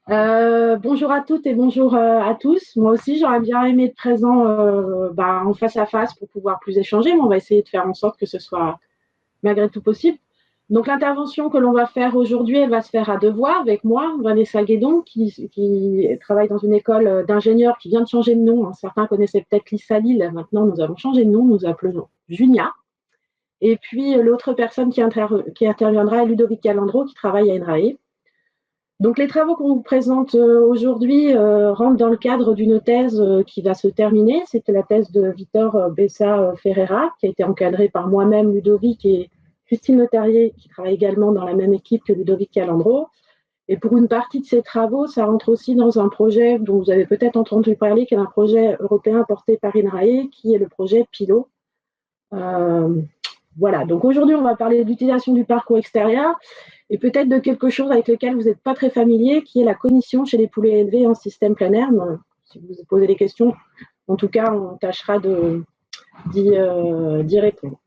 Bonjour à toutes et bonjour à tous. Moi aussi, j'aurais bien aimé être présent en face à face pour pouvoir plus échanger, mais on va essayer de faire en sorte que ce soit malgré tout possible. Donc l'intervention que l'on va faire aujourd'hui, elle va se faire à deux voix avec moi, Vanessa Guédon, qui travaille dans une école d'ingénieurs qui vient de changer de nom. Certains connaissaient peut-être Lisa Lille, maintenant nous avons changé de nom, nous appelons Junia. Et puis l'autre personne qui interviendra est Ludovic Calandro, qui travaille à INRAE. Donc les travaux qu'on vous présente aujourd'hui rentrent dans le cadre d'une thèse qui va se terminer. C'était la thèse de Victor Bessa Ferreira, qui a été encadrée par moi-même, Ludovic et Christine Notarier, qui travaille également dans la même équipe que Ludovic Calandro. Et pour une partie de ces travaux, ça rentre aussi dans un projet dont vous avez peut-être entendu parler, qui est un projet européen porté par INRAE, qui est le projet PILO. Voilà, donc aujourd'hui, on va parler de l'utilisation du parcours extérieur et peut-être de quelque chose avec lequel vous n'êtes pas très familier, qui est la cognition chez les poulets élevés en système planaire. Bon, si vous vous posez des questions, en tout cas, on tâchera d'y répondre.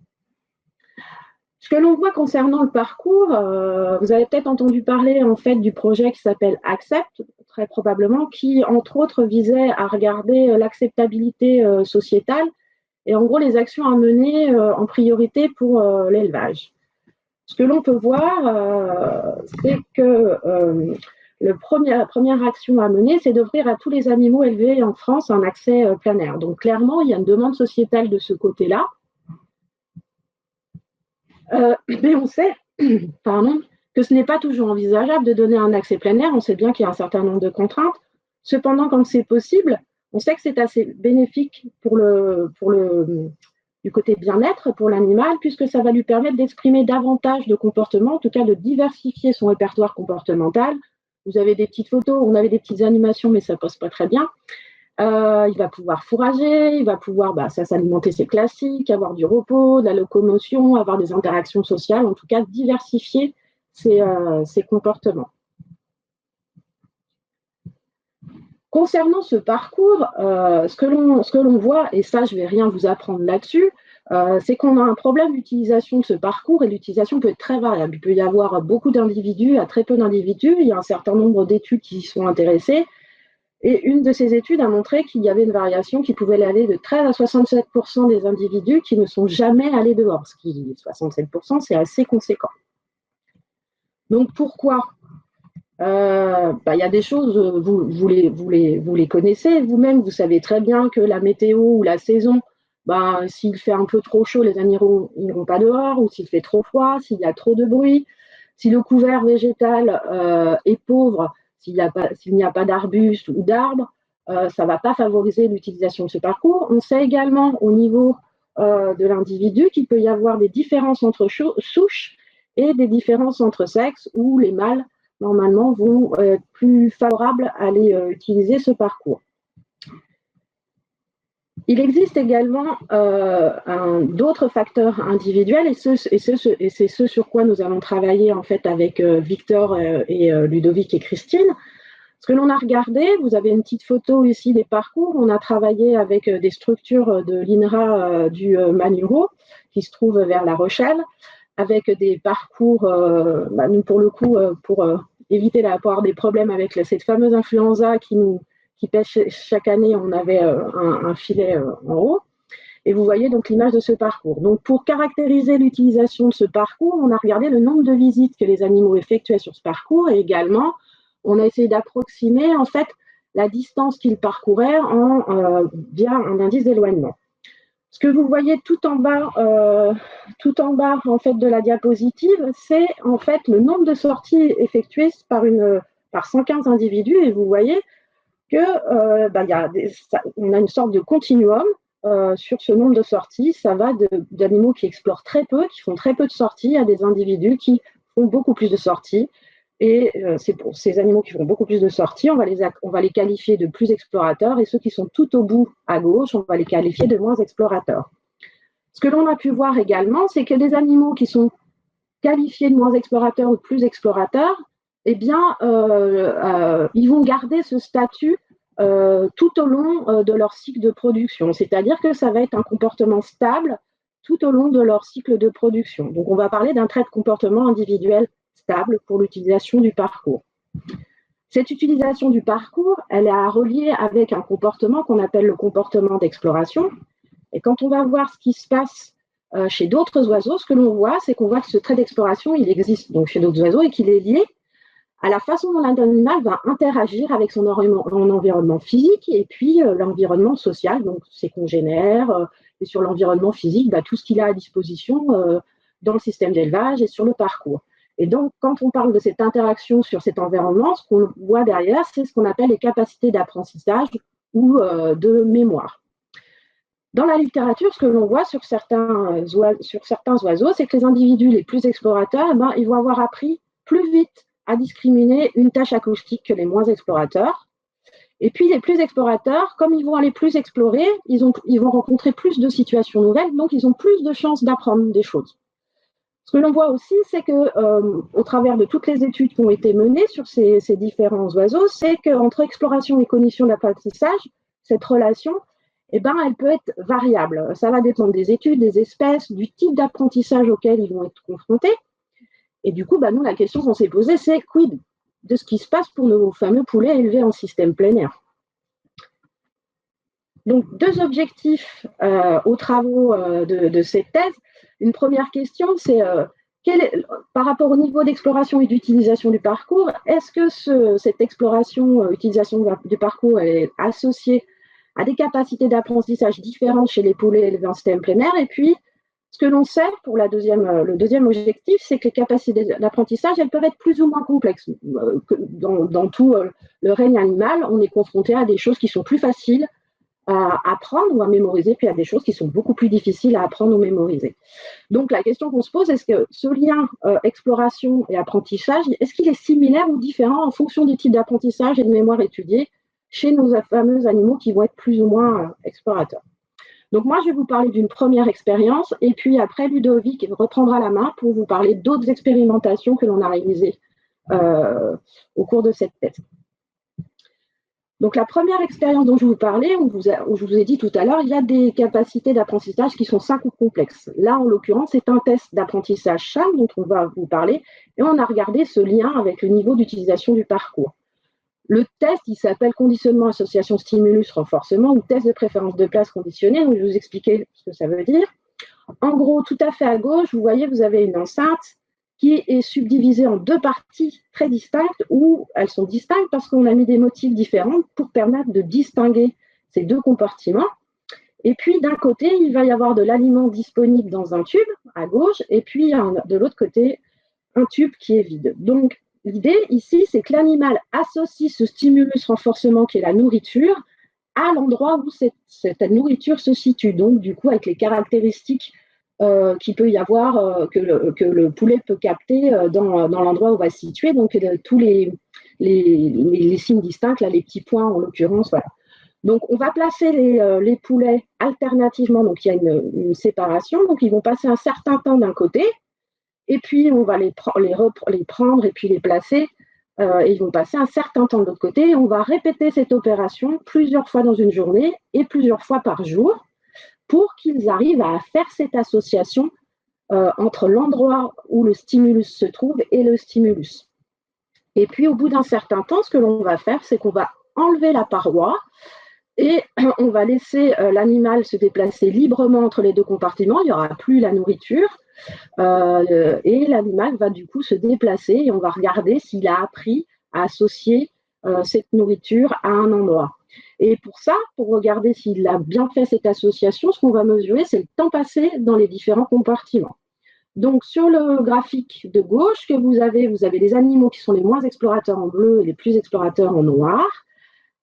Ce que l'on voit concernant le parcours, vous avez peut-être entendu parler en fait du projet qui s'appelle Accept, très probablement, qui entre autres visait à regarder l'acceptabilité sociétale et en gros les actions à mener en priorité pour l'élevage. Ce que l'on peut voir, c'est que la première action à mener, c'est d'offrir à tous les animaux élevés en France un accès plein air. Donc clairement, il y a une demande sociétale de ce côté-là. Mais on sait pardon, que ce n'est pas toujours envisageable de donner un accès plein air. On sait bien qu'il y a un certain nombre de contraintes. Cependant, quand c'est possible, on sait que c'est assez bénéfique du côté bien-être pour l'animal, puisque ça va lui permettre d'exprimer davantage de comportements, en tout cas de diversifier son répertoire comportemental. Vous avez des petites photos, on avait des petites animations, mais ça ne passe pas très bien. Il va pouvoir fourrager, il va pouvoir s'alimenter, c'est classique, avoir du repos, de la locomotion, avoir des interactions sociales, en tout cas diversifier ses comportements. Concernant ce parcours, ce que l'on voit, et ça je ne vais rien vous apprendre là-dessus, c'est qu'on a un problème d'utilisation de ce parcours et l'utilisation peut être très variable. Il peut y avoir beaucoup d'individus à très peu d'individus, il y a un certain nombre d'études qui y sont intéressées. Et une de ces études a montré qu'il y avait une variation qui pouvait aller de 13 à 67% des individus qui ne sont jamais allés dehors, ce qui 67%, c'est assez conséquent. Donc pourquoi y a des choses, vous les connaissez vous-même, vous savez très bien que la météo ou la saison, s'il fait un peu trop chaud, les animaux n'iront pas dehors, ou s'il fait trop froid, s'il y a trop de bruit, si le couvert végétal est pauvre, s'il n'y a pas d'arbustes ou d'arbres, ça ne va pas favoriser l'utilisation de ce parcours. On sait également au niveau de l'individu qu'il peut y avoir des différences entre souches et des différences entre sexes où les mâles, normalement, vont être plus favorables à aller utiliser ce parcours. Il existe également d'autres facteurs individuels et c'est ce sur quoi nous allons travailler en fait avec Victor et Ludovic et Christine. Ce que l'on a regardé, vous avez une petite photo ici des parcours. On a travaillé avec des structures de l'INRA du Manuro qui se trouve vers La Rochelle avec des parcours, nous pour le coup, pour éviter d'avoir des problèmes avec cette fameuse influenza qui pêche chaque année, on avait un filet en haut. Et vous voyez donc l'image de ce parcours. Donc pour caractériser l'utilisation de ce parcours, on a regardé le nombre de visites que les animaux effectuaient sur ce parcours et également, on a essayé d'approximer en fait la distance qu'ils parcouraient via un indice d'éloignement. Ce que vous voyez tout en bas en fait de la diapositive, c'est en fait le nombre de sorties effectuées par 115 individus et vous voyez que on a une sorte de continuum sur ce nombre de sorties. Ça va d'animaux qui explorent très peu, qui font très peu de sorties, à des individus qui font beaucoup plus de sorties. Et c'est pour ces animaux qui font beaucoup plus de sorties, on va les qualifier de plus explorateurs, et ceux qui sont tout au bout à gauche, on va les qualifier de moins explorateurs. Ce que l'on a pu voir également, c'est que des animaux qui sont qualifiés de moins explorateurs ou de plus explorateurs, eh bien, ils vont garder ce statut tout au long de leur cycle de production. C'est-à-dire que ça va être un comportement stable tout au long de leur cycle de production. Donc, on va parler d'un trait de comportement individuel stable pour l'utilisation du parcours. Cette utilisation du parcours, elle est à relier avec un comportement qu'on appelle le comportement d'exploration. Et quand on va voir ce qui se passe chez d'autres oiseaux, ce que l'on voit, c'est qu'on voit que ce trait d'exploration, il existe donc chez d'autres oiseaux et qu'il est lié à la façon dont l'animal va interagir avec son environnement physique et puis l'environnement social, donc ses congénères, et sur l'environnement physique, tout ce qu'il a à disposition dans le système d'élevage et sur le parcours. Et donc, quand on parle de cette interaction sur cet environnement, ce qu'on voit derrière, c'est ce qu'on appelle les capacités d'apprentissage ou de mémoire. Dans la littérature, ce que l'on voit sur certains oiseaux, c'est que les individus les plus explorateurs, ils vont avoir appris plus vite à discriminer une tâche acoustique que les moins explorateurs. Et puis les plus explorateurs, comme ils vont aller plus explorer, ils vont rencontrer plus de situations nouvelles, donc ils ont plus de chances d'apprendre des choses. Ce que l'on voit aussi, c'est qu'au travers de toutes les études qui ont été menées sur ces différents oiseaux, c'est qu'entre exploration et cognition d'apprentissage, cette relation, elle peut être variable. Ça va dépendre des études, des espèces, du type d'apprentissage auquel ils vont être confrontés. Et du coup, nous, la question qu'on s'est posée, c'est quid de ce qui se passe pour nos fameux poulets élevés en système plein air. Donc, deux objectifs aux travaux de cette thèse. Une première question, c'est par rapport au niveau d'exploration et d'utilisation du parcours, est-ce que cette exploration, utilisation du parcours est associée à des capacités d'apprentissage différentes chez les poulets élevés en système plein air? Et puis, ce que l'on sait pour le deuxième objectif, c'est que les capacités d'apprentissage, elles peuvent être plus ou moins complexes. Dans tout le règne animal, on est confronté à des choses qui sont plus faciles à apprendre ou à mémoriser, puis à des choses qui sont beaucoup plus difficiles à apprendre ou mémoriser. Donc la question qu'on se pose, est-ce que ce lien exploration et apprentissage, est-ce qu'il est similaire ou différent en fonction du type d'apprentissage et de mémoire étudié chez nos fameux animaux qui vont être plus ou moins explorateurs? Donc moi, je vais vous parler d'une première expérience et puis après, Ludovic reprendra la main pour vous parler d'autres expérimentations que l'on a réalisées au cours de cette thèse. Donc la première expérience dont je vous parlais, je vous ai dit tout à l'heure, il y a des capacités d'apprentissage qui sont simples ou complexes. Là, en l'occurrence, c'est un test d'apprentissage CHAM dont on va vous parler et on a regardé ce lien avec le niveau d'utilisation du parcours. Le test, il s'appelle conditionnement, association, stimulus, renforcement ou test de préférence de place conditionnée. Donc, je vais vous expliquer ce que ça veut dire. En gros, tout à fait à gauche, vous voyez, vous avez une enceinte qui est subdivisée en deux parties très distinctes où elles sont distinctes parce qu'on a mis des motifs différents pour permettre de distinguer ces deux compartiments. Et puis, d'un côté, il va y avoir de l'aliment disponible dans un tube à gauche et puis de l'autre côté, un tube qui est vide. Donc, l'idée ici, c'est que l'animal associe ce stimulus renforcement qui est la nourriture à l'endroit où cette nourriture se situe. Donc, du coup, avec les caractéristiques qu'il peut y avoir, que le poulet peut capter dans l'endroit où va se situer. Donc, tous les signes distincts, là, les petits points en l'occurrence, voilà. Donc, on va placer les poulets alternativement. Donc, il y a une séparation. Donc, ils vont passer un certain temps d'un côté. Et puis, on va les prendre et puis les placer. Et ils vont passer un certain temps de l'autre côté. Et on va répéter cette opération plusieurs fois dans une journée et plusieurs fois par jour pour qu'ils arrivent à faire cette association entre l'endroit où le stimulus se trouve et le stimulus. Et puis, au bout d'un certain temps, ce que l'on va faire, c'est qu'on va enlever la paroi et on va laisser l'animal se déplacer librement entre les deux compartiments. Il n'y aura plus la nourriture. Et l'animal va du coup se déplacer et on va regarder s'il a appris à associer cette nourriture à un endroit. Et pour ça, pour regarder s'il a bien fait cette association, ce qu'on va mesurer, c'est le temps passé dans les différents compartiments. Donc sur le graphique de gauche que vous avez les animaux qui sont les moins explorateurs en bleu et les plus explorateurs en noir,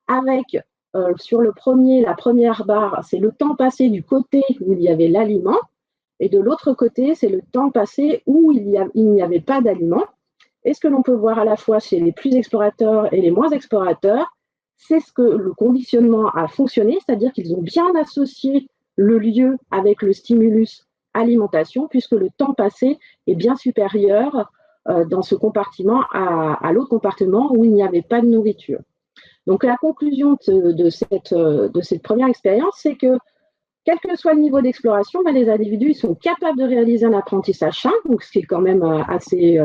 avec sur la première barre, c'est le temps passé du côté où il y avait l'aliment. Et de l'autre côté, c'est le temps passé où il n'y avait pas d'aliment. Et ce que l'on peut voir à la fois chez les plus explorateurs et les moins explorateurs, c'est ce que le conditionnement a fonctionné, c'est-à-dire qu'ils ont bien associé le lieu avec le stimulus alimentation, puisque le temps passé est bien supérieur dans ce compartiment à l'autre compartiment où il n'y avait pas de nourriture. Donc la conclusion de cette première expérience, c'est que quel que soit le niveau d'exploration, les individus sont capables de réaliser un apprentissage sain, donc ce qui est quand même assez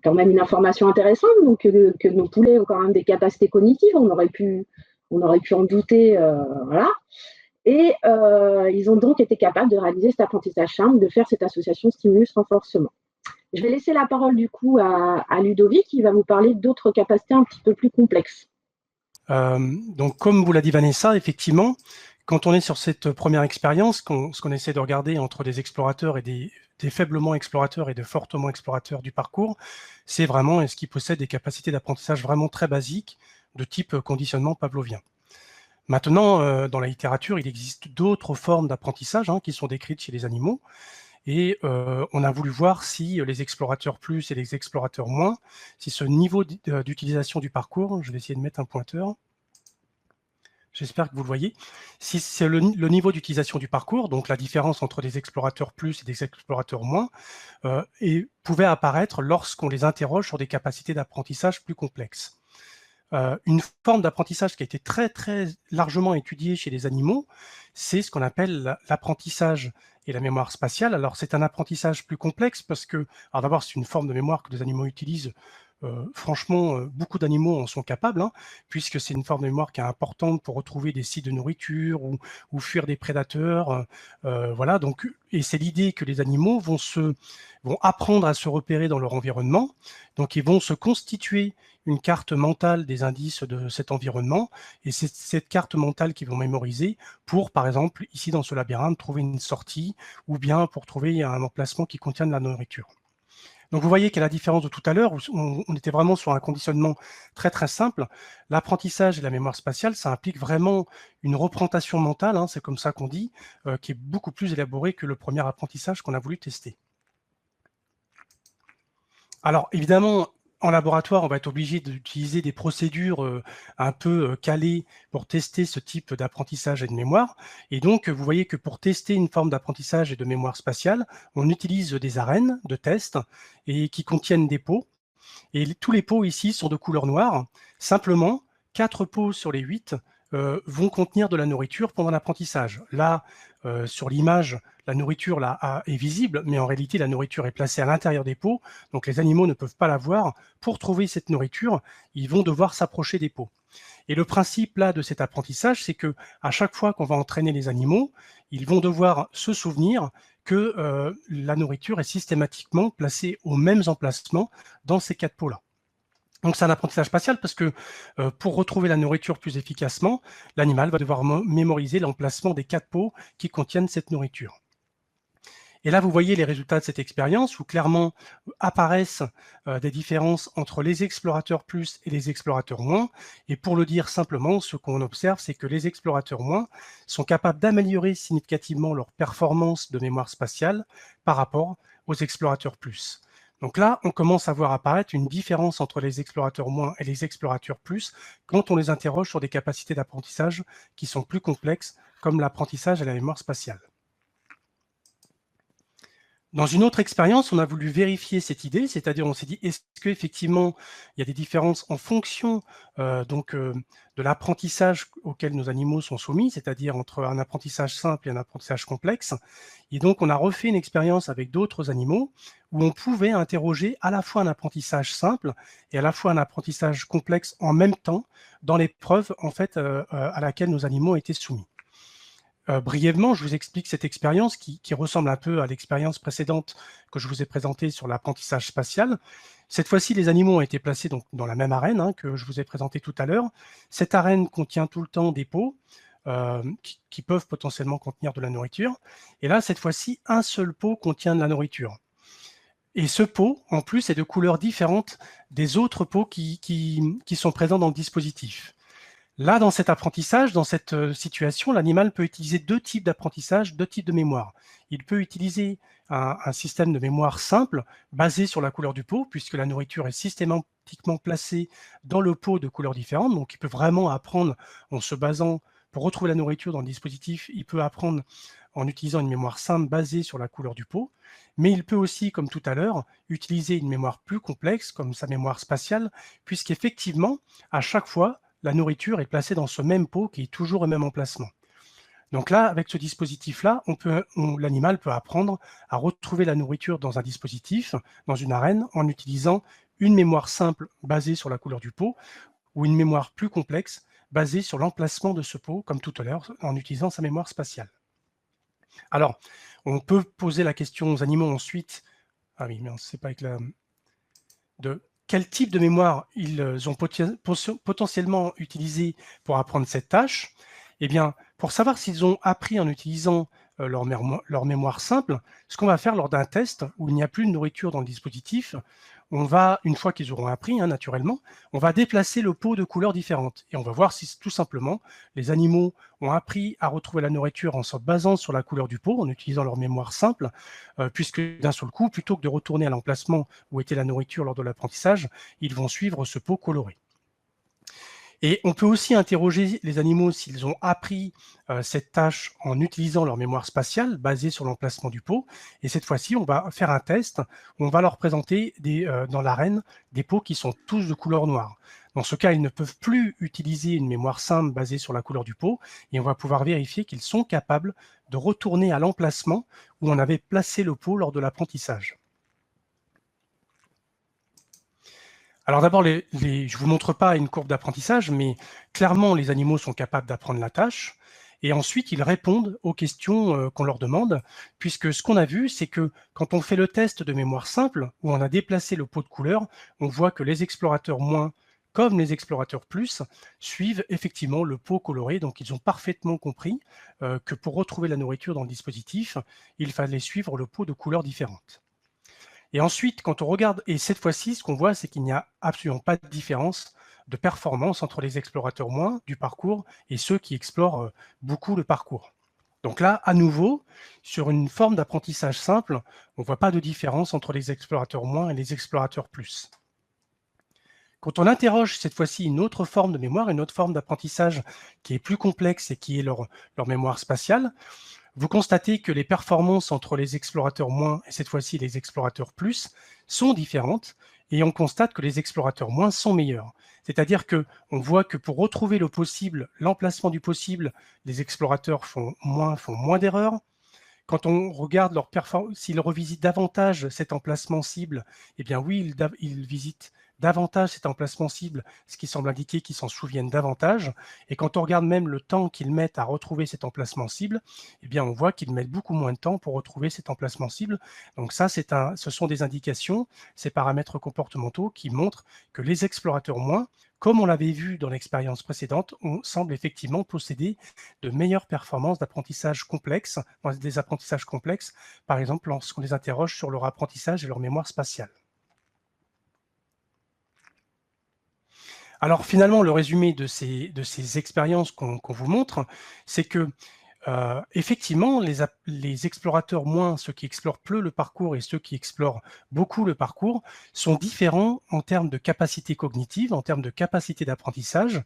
quand même une information intéressante, donc que nos poulets ont quand même des capacités cognitives, on aurait pu en douter, voilà. Et ils ont donc été capables de réaliser cet apprentissage simple, de faire cette association stimulus-renforcement. Je vais laisser la parole du coup à Ludovic qui va vous parler d'autres capacités un petit peu plus complexes. Donc, comme vous l'a dit Vanessa, effectivement, quand on est sur cette première expérience, ce qu'on essaie de regarder entre des explorateurs et des faiblement explorateurs et de fortement explorateurs du parcours, c'est vraiment est-ce qu'ils possèdent des capacités d'apprentissage vraiment très basiques de type conditionnement pavlovien. Maintenant, dans la littérature, il existe d'autres formes d'apprentissage qui sont décrites chez les animaux. Et on a voulu voir si les explorateurs plus et les explorateurs moins, si ce niveau d'utilisation du parcours, je vais essayer de mettre un pointeur, j'espère que vous le voyez, si c'est le niveau d'utilisation du parcours, donc la différence entre des explorateurs plus et des explorateurs moins, et pouvait apparaître lorsqu'on les interroge sur des capacités d'apprentissage plus complexes. Une forme d'apprentissage qui a été très, très largement étudiée chez les animaux, c'est ce qu'on appelle l'apprentissage et la mémoire spatiale. Alors, c'est un apprentissage plus complexe parce que, alors d'abord, c'est une forme de mémoire que les animaux utilisent. Franchement, beaucoup d'animaux en sont capables, puisque c'est une forme de mémoire qui est importante pour retrouver des sites de nourriture ou fuir des prédateurs. Voilà, donc, et c'est l'idée que les animaux vont apprendre à se repérer dans leur environnement. Donc, ils vont se constituer une carte mentale des indices de cet environnement, et c'est cette carte mentale qu'ils vont mémoriser pour, par exemple, ici dans ce labyrinthe, trouver une sortie, ou bien pour trouver un emplacement qui contient de la nourriture. Donc vous voyez qu'à la différence de tout à l'heure, où on était vraiment sur un conditionnement très très simple, l'apprentissage et la mémoire spatiale, ça implique vraiment une représentation mentale, c'est comme ça qu'on dit, qui est beaucoup plus élaborée que le premier apprentissage qu'on a voulu tester. Alors évidemment, en laboratoire, on va être obligé d'utiliser des procédures un peu calées pour tester ce type d'apprentissage et de mémoire. Et donc, vous voyez que pour tester une forme d'apprentissage et de mémoire spatiale, on utilise des arènes de test et qui contiennent des pots. Et tous les pots ici sont de couleur noire. Simplement, 4 pots sur les 8 vont contenir de la nourriture pendant l'apprentissage. Là, sur l'image, la nourriture là, est visible, mais en réalité, la nourriture est placée à l'intérieur des pots, donc les animaux ne peuvent pas la voir. Pour trouver cette nourriture, ils vont devoir s'approcher des pots. Et le principe là de cet apprentissage, c'est que à chaque fois qu'on va entraîner les animaux, ils vont devoir se souvenir que la nourriture est systématiquement placée aux mêmes emplacements dans ces 4 pots-là. Donc c'est un apprentissage spatial parce que pour retrouver la nourriture plus efficacement, l'animal va devoir mémoriser l'emplacement des 4 pots qui contiennent cette nourriture. Et là, vous voyez les résultats de cette expérience où clairement apparaissent des différences entre les explorateurs plus et les explorateurs moins. Et pour le dire simplement, ce qu'on observe, c'est que les explorateurs moins sont capables d'améliorer significativement leur performance de mémoire spatiale par rapport aux explorateurs plus. Donc là, on commence à voir apparaître une différence entre les explorateurs moins et les explorateurs plus quand on les interroge sur des capacités d'apprentissage qui sont plus complexes, comme l'apprentissage et la mémoire spatiale. Dans une autre expérience, on a voulu vérifier cette idée, c'est-à-dire on s'est dit, est-ce qu'effectivement, il y a des différences en fonction de l'apprentissage auquel nos animaux sont soumis, c'est-à-dire entre un apprentissage simple et un apprentissage complexe. Et donc, on a refait une expérience avec d'autres animaux où on pouvait interroger à la fois un apprentissage simple et à la fois un apprentissage complexe en même temps dans l'épreuve en fait, à laquelle nos animaux étaient soumis. Brièvement, je vous explique cette expérience qui ressemble un peu à l'expérience précédente que je vous ai présentée sur l'apprentissage spatial. Cette fois-ci, les animaux ont été placés donc, dans la même arène que je vous ai présentée tout à l'heure. Cette arène contient tout le temps des pots qui peuvent potentiellement contenir de la nourriture. Et là, cette fois-ci, un seul pot contient de la nourriture. Et ce pot, en plus, est de couleurs différentes des autres pots qui sont présents dans le dispositif. Là, dans cet apprentissage, dans cette situation, l'animal peut utiliser 2 types d'apprentissage, 2 types de mémoire. Il peut utiliser un système de mémoire simple, basé sur la couleur du pot, puisque la nourriture est systématiquement placée dans le pot de couleurs différentes. Donc, il peut vraiment apprendre en se basant, pour retrouver la nourriture dans le dispositif, il peut apprendre en utilisant une mémoire simple basée sur la couleur du pot. Mais il peut aussi, comme tout à l'heure, utiliser une mémoire plus complexe, comme sa mémoire spatiale, puisqu'effectivement, à chaque fois, la nourriture est placée dans ce même pot qui est toujours au même emplacement. Donc là, avec ce dispositif-là, l'animal peut apprendre à retrouver la nourriture dans un dispositif, dans une arène, en utilisant une mémoire simple basée sur la couleur du pot ou une mémoire plus complexe basée sur l'emplacement de ce pot, comme tout à l'heure, en utilisant sa mémoire spatiale. Alors, on peut poser la question aux animaux ensuite, ah oui, mais c'est pas avec la... de quel type de mémoire ils ont potentiellement utilisé pour apprendre cette tâche. Eh bien, pour savoir s'ils ont appris en utilisant leur mémoire simple, ce qu'on va faire lors d'un test où il n'y a plus de nourriture dans le dispositif, on va, une fois qu'ils auront appris, naturellement, on va déplacer le pot de couleurs différentes et on va voir si tout simplement les animaux ont appris à retrouver la nourriture en se basant sur la couleur du pot, en utilisant leur mémoire simple, puisque d'un seul coup, plutôt que de retourner à l'emplacement où était la nourriture lors de l'apprentissage, ils vont suivre ce pot coloré. Et on peut aussi interroger les animaux s'ils ont appris cette tâche en utilisant leur mémoire spatiale basée sur l'emplacement du pot. Et cette fois-ci, on va faire un test où on va leur présenter dans l'arène des pots qui sont tous de couleur noire. Dans ce cas, ils ne peuvent plus utiliser une mémoire simple basée sur la couleur du pot et on va pouvoir vérifier qu'ils sont capables de retourner à l'emplacement où on avait placé le pot lors de l'apprentissage. Alors d'abord, je ne vous montre pas une courbe d'apprentissage, mais clairement, les animaux sont capables d'apprendre la tâche. Et ensuite, ils répondent aux questions qu'on leur demande, puisque ce qu'on a vu, c'est que quand on fait le test de mémoire simple, où on a déplacé le pot de couleur, on voit que les explorateurs moins, comme les explorateurs plus, suivent effectivement le pot coloré. Donc, ils ont parfaitement compris que pour retrouver la nourriture dans le dispositif, il fallait suivre le pot de couleurs différentes. Et ensuite, quand on regarde, et cette fois-ci, ce qu'on voit, c'est qu'il n'y a absolument pas de différence de performance entre les explorateurs moins du parcours et ceux qui explorent beaucoup le parcours. Donc là, à nouveau, sur une forme d'apprentissage simple, on ne voit pas de différence entre les explorateurs moins et les explorateurs plus. Quand on interroge cette fois-ci une autre forme de mémoire, une autre forme d'apprentissage qui est plus complexe et qui est leur mémoire spatiale, vous constatez que les performances entre les explorateurs moins et cette fois-ci les explorateurs plus sont différentes et on constate que les explorateurs moins sont meilleurs. C'est-à-dire qu'on voit que pour retrouver le possible, l'emplacement du possible, les explorateurs font moins d'erreurs. Quand on regarde leur performance, s'ils revisitent davantage cet emplacement cible, eh bien oui, ils visitent davantage cet emplacement cible, ce qui semble indiquer qu'ils s'en souviennent davantage. Et quand on regarde même le temps qu'ils mettent à retrouver cet emplacement cible, eh bien on voit qu'ils mettent beaucoup moins de temps pour retrouver cet emplacement cible. Donc ça, ce sont des indications, ces paramètres comportementaux qui montrent que les explorateurs moins, comme on l'avait vu dans l'expérience précédente, on semble effectivement posséder de meilleures performances d'apprentissage complexe, des apprentissages complexes, par exemple lorsqu'on les interroge sur leur apprentissage et leur mémoire spatiale. Alors finalement, le résumé de ces expériences qu'on vous montre, c'est que effectivement, les explorateurs moins, ceux qui explorent peu le parcours et ceux qui explorent beaucoup le parcours, sont différents en termes de capacité cognitive, en termes de capacité d'apprentissage.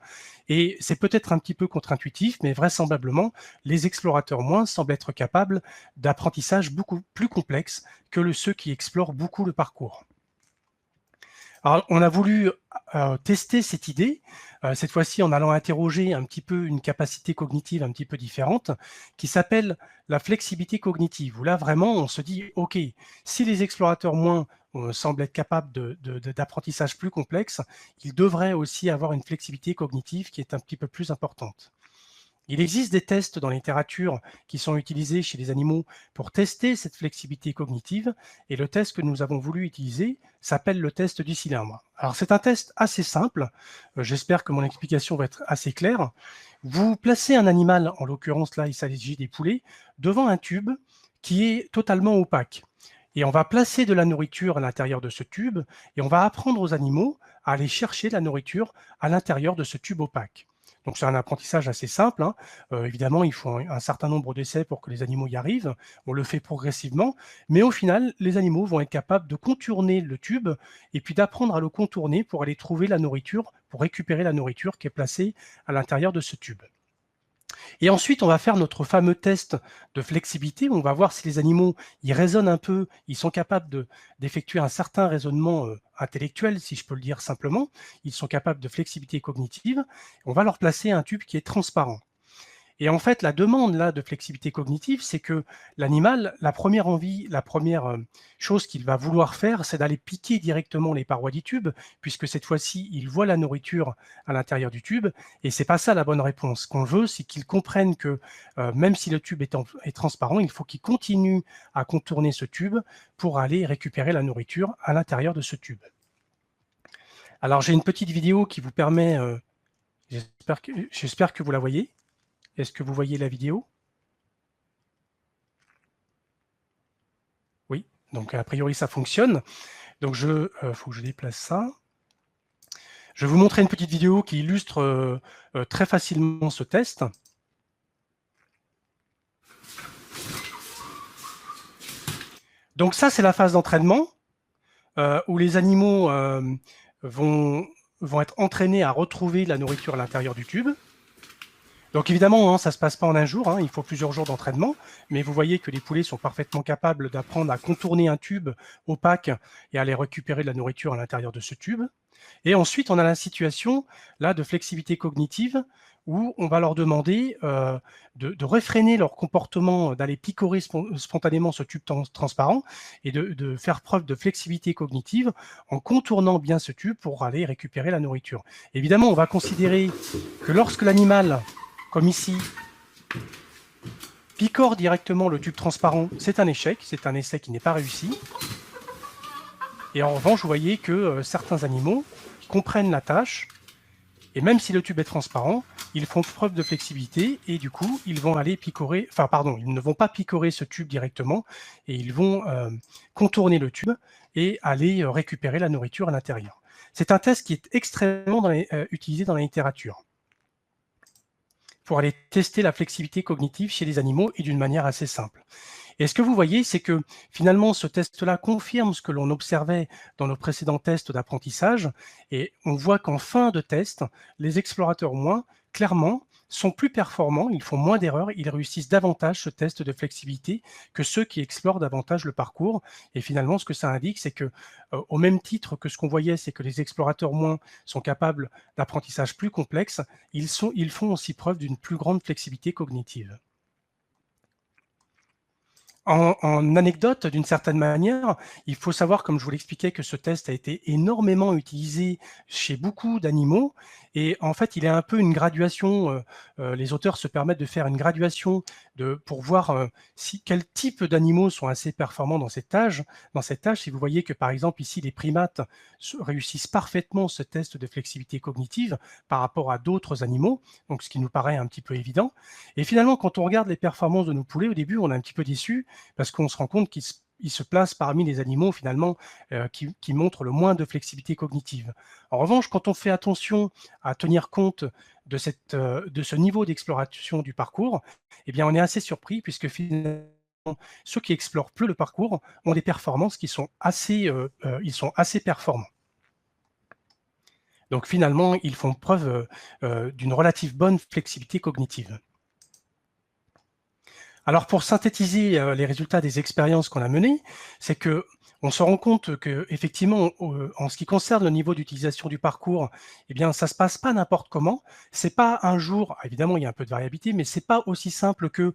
Et c'est peut-être un petit peu contre-intuitif, mais vraisemblablement, les explorateurs moins semblent être capables d'apprentissage beaucoup plus complexe que ceux qui explorent beaucoup le parcours. Alors, on a voulu tester cette idée, cette fois-ci en allant interroger un petit peu une capacité cognitive un petit peu différente, qui s'appelle la flexibilité cognitive, où là, vraiment, on se dit, OK, si les explorateurs moins semblent être capables d'apprentissage plus complexe, ils devraient aussi avoir une flexibilité cognitive qui est un petit peu plus importante. Il existe des tests dans la littérature qui sont utilisés chez les animaux pour tester cette flexibilité cognitive, et le test que nous avons voulu utiliser s'appelle le test du cylindre. Alors c'est un test assez simple, j'espère que mon explication va être assez claire. Vous placez un animal, en l'occurrence là il s'agit des poulets, devant un tube qui est totalement opaque. Et on va placer de la nourriture à l'intérieur de ce tube, et on va apprendre aux animaux à aller chercher de la nourriture à l'intérieur de ce tube opaque. Donc c'est un apprentissage assez simple, hein. Évidemment, il faut un certain nombre d'essais pour que les animaux y arrivent. On le fait progressivement, mais au final, les animaux vont être capables de contourner le tube et puis d'apprendre à le contourner pour aller trouver la nourriture, pour récupérer la nourriture qui est placée à l'intérieur de ce tube. Et ensuite, on va faire notre fameux test de flexibilité. On va voir si les animaux, ils raisonnent un peu, ils sont capables d'effectuer un certain raisonnement intellectuel, si je peux le dire simplement. Ils sont capables de flexibilité cognitive. On va leur placer un tube qui est transparent. Et en fait, la demande là de flexibilité cognitive, c'est que l'animal, la première envie, la première chose qu'il va vouloir faire, c'est d'aller piquer directement les parois du tube, puisque cette fois-ci, il voit la nourriture à l'intérieur du tube, et c'est pas ça la bonne réponse. Ce qu'on veut, c'est qu'il comprenne que même si le tube est transparent, il faut qu'il continue à contourner ce tube pour aller récupérer la nourriture à l'intérieur de ce tube. Alors, j'ai une petite vidéo qui vous permet, j'espère que vous la voyez. Est-ce que vous voyez la vidéo? Oui, donc a priori ça fonctionne. Donc faut que je déplace ça. Je vais vous montrer une petite vidéo qui illustre très facilement ce test. Donc ça, c'est la phase d'entraînement où les animaux vont être entraînés à retrouver la nourriture à l'intérieur du tube. Donc évidemment, hein, ça ne se passe pas en un jour, hein, il faut plusieurs jours d'entraînement, mais vous voyez que les poulets sont parfaitement capables d'apprendre à contourner un tube opaque et à aller récupérer de la nourriture à l'intérieur de ce tube. Et ensuite, on a la situation là de flexibilité cognitive où on va leur demander de réfréner leur comportement, d'aller picorer spontanément ce tube transparent et de faire preuve de flexibilité cognitive en contournant bien ce tube pour aller récupérer la nourriture. Évidemment, on va considérer que lorsque l'animal, comme ici, picore directement le tube transparent, c'est un échec, c'est un essai qui n'est pas réussi. Et en revanche, vous voyez que certains animaux comprennent la tâche, et même si le tube est transparent, ils font preuve de flexibilité, et du coup, ils vont aller picorer, enfin pardon, ils ne vont pas picorer ce tube directement, et ils vont contourner le tube et aller récupérer la nourriture à l'intérieur. C'est un test qui est extrêmement utilisé dans la littérature pour aller tester la flexibilité cognitive chez les animaux et d'une manière assez simple. Et ce que vous voyez, c'est que finalement, ce test-là confirme ce que l'on observait dans nos précédents tests d'apprentissage. Et on voit qu'en fin de test, les explorateurs moins, clairement, sont plus performants, ils font moins d'erreurs, ils réussissent davantage ce test de flexibilité que ceux qui explorent davantage le parcours. Et finalement, ce que ça indique, c'est que, au même titre que ce qu'on voyait, c'est que les explorateurs moins sont capables d'apprentissage plus complexe, ils font aussi preuve d'une plus grande flexibilité cognitive. En anecdote, d'une certaine manière, il faut savoir, comme je vous l'expliquais, que ce test a été énormément utilisé chez beaucoup d'animaux. Et en fait, il y a un peu une graduation, les auteurs se permettent de faire une graduation pour voir quel type d'animaux sont assez performants dans cette tâche. Si vous voyez que, par exemple, ici, les primates réussissent parfaitement ce test de flexibilité cognitive par rapport à d'autres animaux, donc ce qui nous paraît un petit peu évident. Et finalement, quand on regarde les performances de nos poulets, au début, on est un petit peu déçu, parce qu'on se rend compte qu'ils se placent parmi les animaux finalement qui montrent le moins de flexibilité cognitive. En revanche, quand on fait attention à tenir compte de ce niveau d'exploration du parcours, eh bien, on est assez surpris puisque finalement, ceux qui explorent peu le parcours ont des performances qui sont assez performants. Donc finalement, ils font preuve d'une relative bonne flexibilité cognitive. Alors pour synthétiser les résultats des expériences qu'on a menées, c'est que on se rend compte que effectivement, en ce qui concerne le niveau d'utilisation du parcours, eh bien ça se passe pas n'importe comment. C'est pas un jour, évidemment il y a un peu de variabilité, mais c'est pas aussi simple que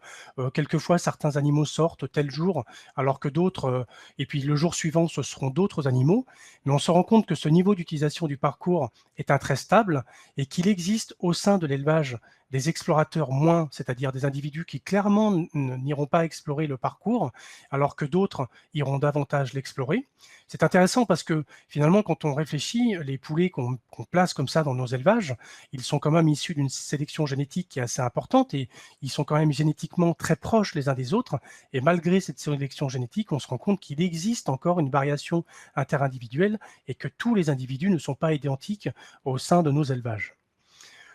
quelquefois certains animaux sortent tel jour, alors que d'autres, et puis le jour suivant ce seront d'autres animaux. Mais on se rend compte que ce niveau d'utilisation du parcours est un très stable et qu'il existe au sein de l'élevage des explorateurs moins, c'est-à-dire des individus qui clairement n'iront pas explorer le parcours, alors que d'autres iront davantage l'explorer. C'est intéressant parce que finalement, quand on réfléchit, les poulets qu'on place comme ça dans nos élevages, ils sont quand même issus d'une sélection génétique qui est assez importante et ils sont quand même génétiquement très proches les uns des autres. Et malgré cette sélection génétique, on se rend compte qu'il existe encore une variation interindividuelle et que tous les individus ne sont pas identiques au sein de nos élevages.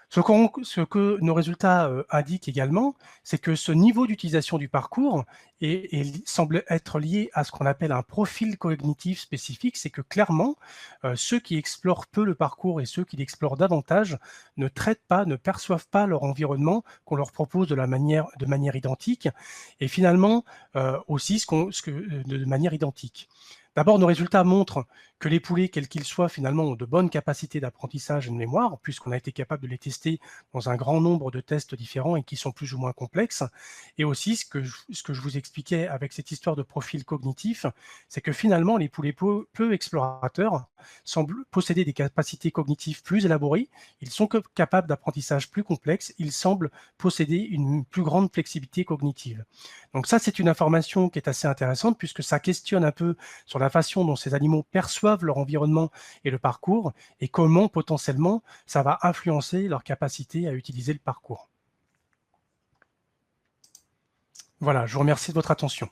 Ce que nos résultats indiquent également, c'est que ce niveau d'utilisation du parcours semble être lié à ce qu'on appelle un profil cognitif spécifique. C'est que clairement, ceux qui explorent peu le parcours et ceux qui l'explorent davantage ne traitent pas, ne perçoivent pas leur environnement qu'on leur propose de manière identique, et finalement aussi de manière identique. D'abord, nos résultats montrent que les poulets, quels qu'ils soient, finalement, ont de bonnes capacités d'apprentissage et de mémoire, puisqu'on a été capable de les tester dans un grand nombre de tests différents et qui sont plus ou moins complexes. Et aussi, ce que je vous expliquais avec cette histoire de profil cognitif, c'est que finalement, les poulets peu explorateurs semblent posséder des capacités cognitives plus élaborées, ils sont capables d'apprentissage plus complexe, ils semblent posséder une plus grande flexibilité cognitive. Donc ça, c'est une information qui est assez intéressante puisque ça questionne un peu sur la façon dont ces animaux perçoivent leur environnement et le parcours et comment potentiellement ça va influencer leur capacité à utiliser le parcours. Voilà, je vous remercie de votre attention.